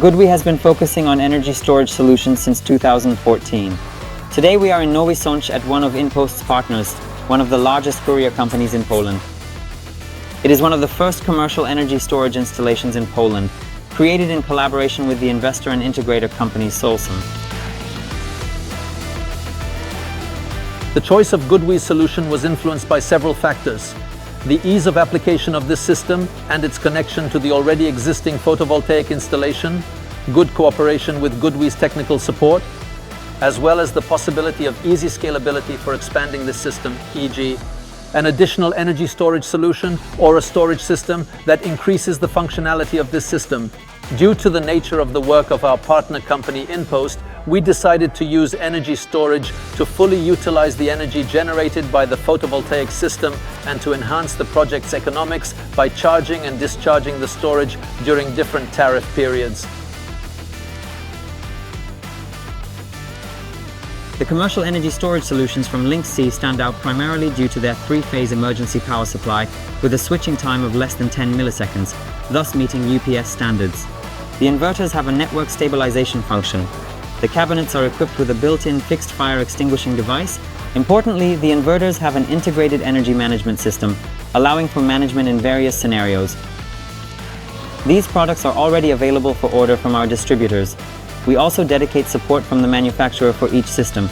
GoodWe has been focusing on energy storage solutions since 2014. Today we are in Nowy Sącz at one of InPost's partners, one of the largest courier companies in Poland. It is one of the first commercial energy storage installations in Poland, created in collaboration with the investor and integrator company SOLSUM. The choice of GoodWe's solution was influenced by several factors. The ease of application of this system and its connection to the already existing photovoltaic installation, good cooperation with GoodWe's technical support, as well as the possibility of easy scalability for expanding this system, e.g., an additional energy storage solution or a storage system that increases the functionality of this system. Due to the nature of the work of our partner company InPost, we decided to use energy storage to fully utilize the energy generated by the photovoltaic system and to enhance the project's economics by charging and discharging the storage during different tariff periods. The commercial energy storage solutions from Lynx C stand out primarily due to their three-phase emergency power supply with a switching time of less than 10 milliseconds, thus meeting UPS standards. The inverters have a network stabilization function. The cabinets are equipped with a built-in fixed fire extinguishing device. Importantly, the inverters have an integrated energy management system, allowing for management in various scenarios. These products are already available for order from our distributors. We also dedicate support from the manufacturer for each system.